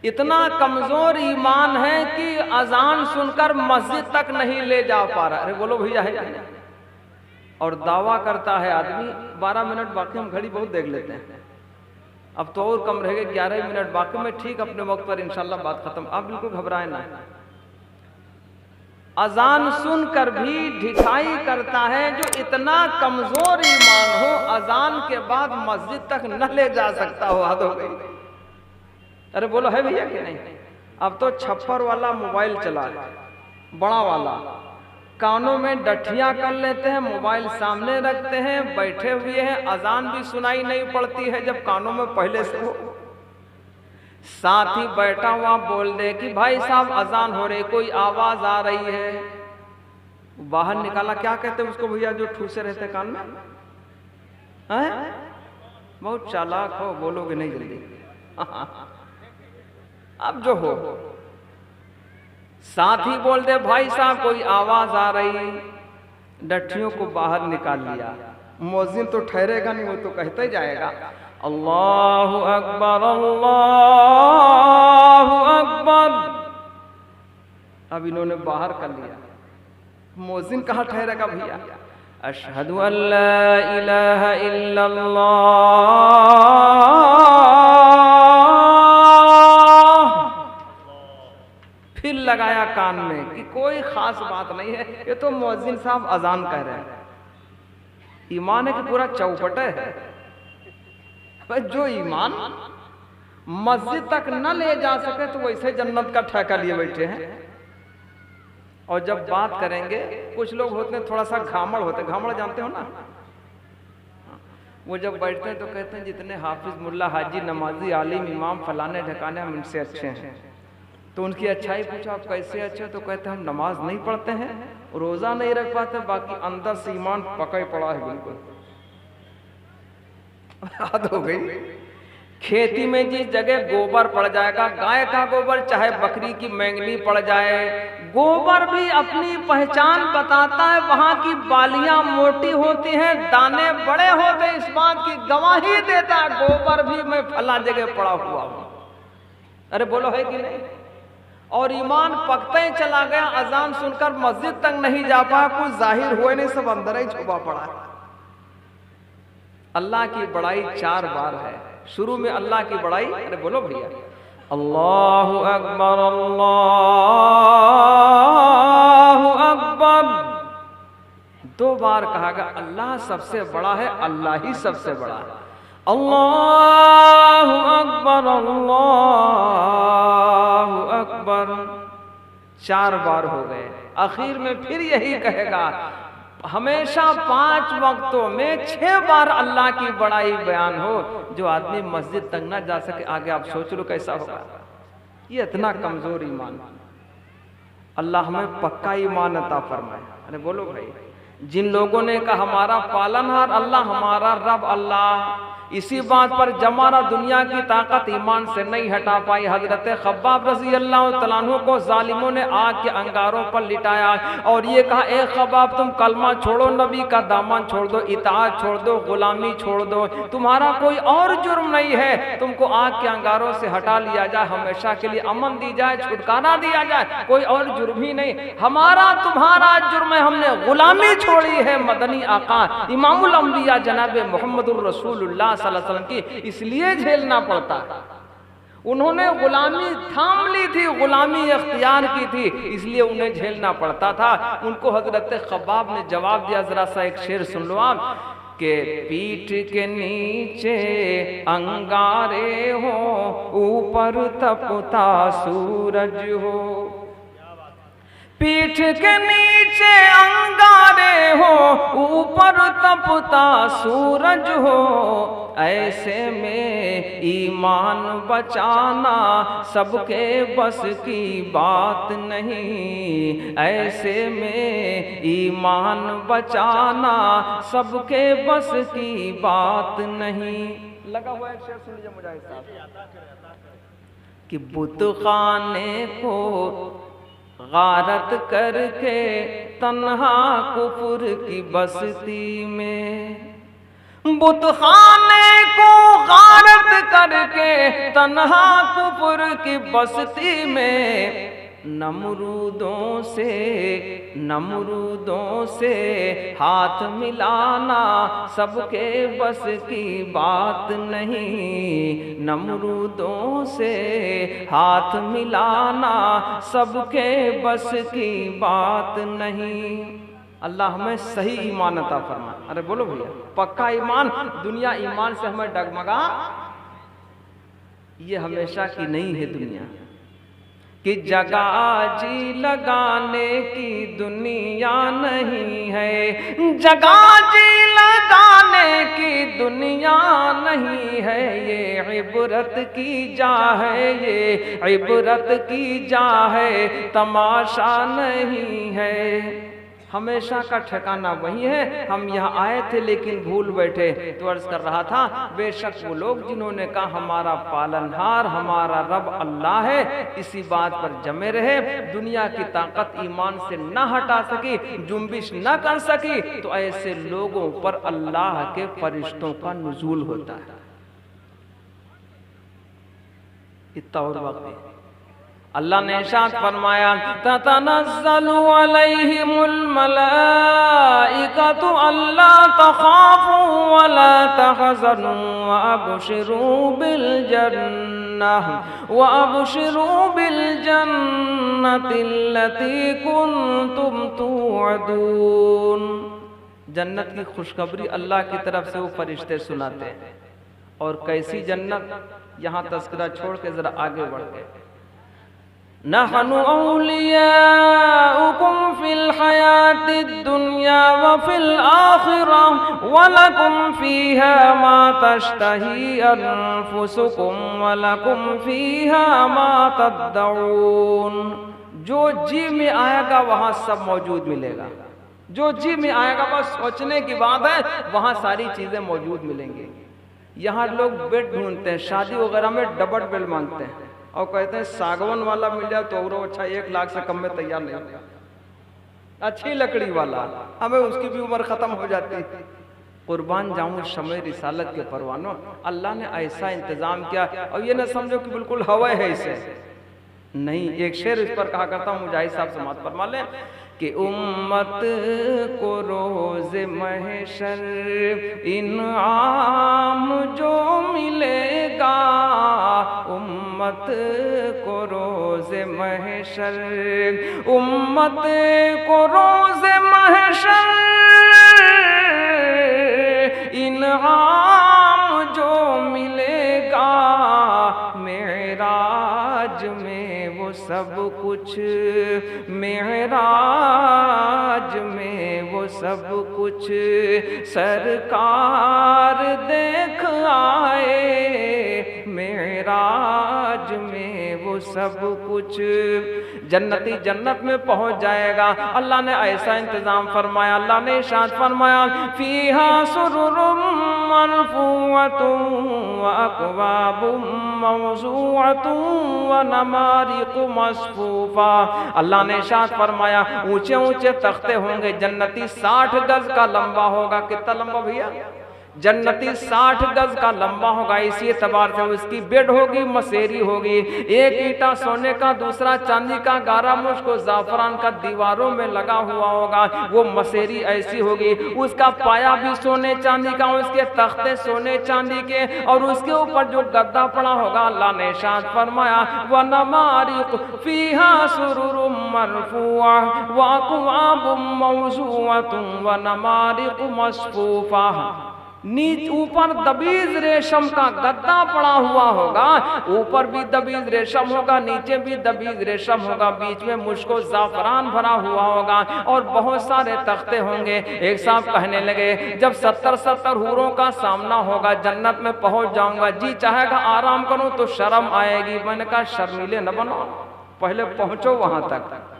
इतना कमजोर ईमान है कि अजान सुनकर मस्जिद तक नहीं ले जा पा रहा। अरे बोलो भैया है। और दावा करता है आदमी 12 मिनट बाकी, हम घड़ी बहुत देख लेते हैं, अब तो और कम रह गए 11 मिनट बाकी में, ठीक अपने वक्त पर इंशाल्लाह बात खत्म। आप बिल्कुल घबराए ना। अजान सुनकर भी ढिठाई करता है। जो इतना कमजोर ईमान हो, अजान के बाद मस्जिद तक न ले जा सकता हो, हद हो गई। अरे बोलो है भैया कि नहीं। अब तो छप्पर वाला मोबाइल चला, बड़ा वाला, कानों में डठियां कर लेते हैं, मोबाइल सामने रखते हैं, बैठे हुए हैं, अजान भी सुनाई नहीं पड़ती है जब कानों में पहले से हो। साथ ही बैठा हुआ बोल दे कि भाई साहब अजान हो रही, कोई आवाज आ रही है, बाहर निकाला, क्या कहते हैं उसको भैया जो ठूसे रहते कान में हैं? बहुत चालाक हो, बोलोगे नहीं जल्दी। अब जो हो, साथ ही बोल दे भाई साहब कोई आवाज आ रही, डठियों को बाहर निकाल लिया। मुअज्जिन तो ठहरेगा नहीं, वो तो कहते जाएगा अल्लाहु अकबर अल्लाहु अकबर। अब इन्होंने बाहर कर लिया, मुअज्जिन कहाँ ठहरेगा भैया। अशहदु अल्ला इलाहा इल्लल्लाह, फिर लगाया कान में कि कोई खास बात नहीं है, ये तो मुअज्जिन साहब अजान कह रहे हैं। ईमान है कि पूरा चौपट है। जो ईमान मस्जिद तक न ले जा सके तो वैसे जन्नत का ठेका लिए बैठे हैं। और जब बात करेंगे, कुछ लोग होते हैं थोड़ा सा घामड़ होते हैं, घामड़ जानते हो ना, वो जब बैठते हैं तो कहते हैं जितने हाफिज मुल्ला हाजी नमाजी आलिम इमाम फलाने ढकाने हम इनसे अच्छे हैं। तो उनकी अच्छाई पूछा आप कैसे अच्छे, तो कहते हम नमाज नहीं पढ़ते हैं, रोजा नहीं रख पाते, बाकी अंदर से ईमान पकड़ पड़ा है बिल्कुल। हद हो गई। खेती में जिस जगह गोबर पड़ जाएगा, गाय का गोबर चाहे बकरी की मैंगनी पड़ जाए, गोबर भी अपनी पहचान बताता है। वहां की बालियां मोटी होती हैं, दाने बड़े होते, इस बात की गवाही देता है गोबर भी मैं फला जगह पड़ा हुआ हूं। अरे बोलो है कि नहीं। और ईमान पकते ही चला गया, अजान सुनकर मस्जिद तक नहीं जा पाया, कुछ जाहिर हुए नहीं, सब अंदर ही छुपा पड़ा है। अल्लाह की बड़ाई 4 बार है। शुरू में अल्लाह की बड़ाई, अरे बोलो भैया अल्लाहु अकबर अल्लाहु अकबर। 2 बार कहा गया अल्लाह सबसे बड़ा है, अल्लाह ही सबसे बड़ा है। अल्लाहु अकबर अल्लाहु अकबर 4 बार हो गए। आखिर में फिर यही कहेगा। हमेशा 5 वक्तों में 6 बार अल्लाह की बड़ाई बयान हो। जो आदमी मस्जिद तक ना जा सके, आगे आप सोच लो कैसा होगा। ये इतना कमजोर ईमान। अल्लाह हमें पक्का ईमान अता फरमाए। अरे बोलो भाई, जिन लोगों ने कहा हमारा पालनहार अल्लाह, हमारा रब अल्लाह, इसी बात पर जमाना दुनिया की ताकत ईमान से नहीं हटा पाई। हजरत खब्बाब रजी अल्लाह तआला अन्हु को जालिमों ने आग के अंगारों पर लिटाया और ये कहा ए खब्बाब तुम कलमा छोड़ो, नबी का दामन छोड़ दो, इताअत छोड़ दो, गुलामी छोड़ दो, तुम्हारा कोई और जुर्म नहीं है, तुमको आग के अंगारों से हटा लिया जाए, हमेशा के लिए अमन दी जाए, छुटकारा दिया जाए, कोई और जुर्म ही नहीं। हमारा तुम्हारा जुर्म है, हमने गुलामी छोड़ी है। मदनी आका इमामुल अंबिया जनाब मोहम्मदुर रसूलुल्लाह सल्लल्लाहु अलैहि वसल्लम की इसलिए झेलना पड़ता। उन्होंने गुलामी थाम ली थी, गुलामी इख्तियार की थी, इसलिए उन्हें झेलना पड़ता था। उनको हजरत खब्बाब ने जवाब दिया, जरा सा एक शेर सुन लो आप, के पीठ के नीचे अंगारे हो, ऊपर तपता सूरज हो। पीठ के नीचे अंगारे हो, ऊपर तपता सूरज हो, ऐसे में ईमान बचाना सबके बस की बात नहीं, ऐसे में ईमान बचाना सबके बस की बात नहीं। लगा हुआ एक शेर सुन लीजिए मुजाहिद साहब कि बुत खाने को गारत करके तन्हा कुफर की बस्ती में, बुतखाने को गारत करके तन्हा कुफर की बस्ती में नमरूदों से हाथ मिलाना सबके बस की बात नहीं। नमरूदों से हाथ मिलाना सबके बस की बात नहीं। अल्लाह हमें सही ईमान अता फरमाए। अरे बोलो भैया, पक्का ईमान। दुनिया ईमान से हमें डगमगा, ये हमेशा की नहीं है दुनिया कि जगह जी लगाने की दुनिया नहीं है। जगह जी लगाने की दुनिया नहीं है, ये इबरत की जा है, ये इबरत की जा है, तमाशा नहीं है। हमेशा का ठिकाना वही है। हम यहाँ आए थे लेकिन भूल बैठे। तो अर्ज कर रहा था, बेशक वो लोग जिन्होंने कहा हमारा पालनहार हमारा रब अल्लाह है, इसी बात पर जमे रहे। दुनिया की ताकत ईमान से न हटा सकी, जुम्बिश न कर सकी, तो ऐसे लोगों पर अल्लाह के फरिश्तों का नुज़ूल होता है। इतना और वक्त अल्लाह ने इरशाद फरमाया, ततनज़्ज़लु अलैहिमुल मलाइकतु अल्ला तख़ाफ़ू वला तहज़नु वअबशिरू बिल जन्नति अल्लती कुन्तुम तुअदून। जन्नत की खुशखबरी अल्लाह की तरफ से वो फरिश्ते सुनाते हैं। और कैसी जन्नत, यहाँ तज़किरा छोड़ के जरा आगे बढ़ गए। नहनु औलियाउकुम फिल हयातिद दुनिया व फिल आखिरह व लकुम फीहा मा तश्तही अनफुसुकुम व लकुम फीहा मा तद्दऊन। जो जी में आएगा वहाँ सब मौजूद मिलेगा। जो जी में आएगा, बस सोचने की बात है, वहाँ सारी चीजें मौजूद मिलेंगी। यहाँ लोग बेड ढूंढते हैं, शादी वगैरह में डबल बेड मांगते हैं और कहते हैं सागवन वाला मिल जाए तो और अच्छा 1 लाख से कम में तैयार नहीं, अच्छी लकड़ी वाला। हमें उसकी भी उम्र खत्म हो जाती। कुर्बान जाऊं समय रिसालत के परवानों, अल्लाह ने ऐसा इंतजाम किया। और ये ना समझो कि बिल्कुल हवा है इसे, नहीं। एक शेर इस पर कहा करता हूँ, मुजाहिद साहब समात फरमा लें कि उम्मत को रोज़ महशर इनाम जो मिलेगा, उम्मत को रोज़ महशर, उम्मत को रोज़ महशर इनाम जो मिलेगा, मेराज में वो सब कुछ, मेराज में वो सब कुछ सरकार देख आए, मेराज में वो सब कुछ। जन्नती जन्नत में पहुंच जाएगा। अल्लाह ने ऐसा इंतजाम फरमाया। अल्लाह ने इरशाद फरमाया, फीहा सुरुरुम मरफूअतुन व अकवाबुम मौज़ूअतुन व नमारिक़ु मस्फूफ़ा। अल्लाह ने इरशाद फरमाया, ऊंचे ऊंचे तख्ते होंगे। जन्नती 60 गज का लंबा होगा। कितना लंबा भैया? जन्नती 60 गज का लंबा होगा। इसी एतबार से उसकी बेड होगी, मसेरी होगी। एक ईटा सोने का, दूसरा चांदी का, गारा मुश्क जाफरान का दीवारों में लगा हुआ होगा। वो मसेरी ऐसी होगी। उसका पाया भी सोने चांदी का, उसके तख्ते सोने चांदी के, और उसके ऊपर जो गद्दा पड़ा होगा, अल्लाह ने इरशाद फरमाया, व नमारिक़ फीहा सुरुरुम मरफूआ व अकवाबुम मौज़ूअतुन व नमारिक़ मस्फूफ़ा। नीच ऊपर दबीज रेशम का गद्दा पड़ा हुआ होगा, ऊपर भी दबीज रेशम होगा, नीचे भी दबीज रेशम होगा, बीच में मुश्को जाफरान भरा हुआ होगा, और बहुत सारे तख्ते होंगे। एक साहब कहने लगे, जब 70 हूरों का सामना होगा, जन्नत में पहुंच जाऊंगा, जी चाहेगा आराम करूं तो शर्म आएगी। मैंने कहा शर्मीले न बनो, पहले पहुंचो वहां तक।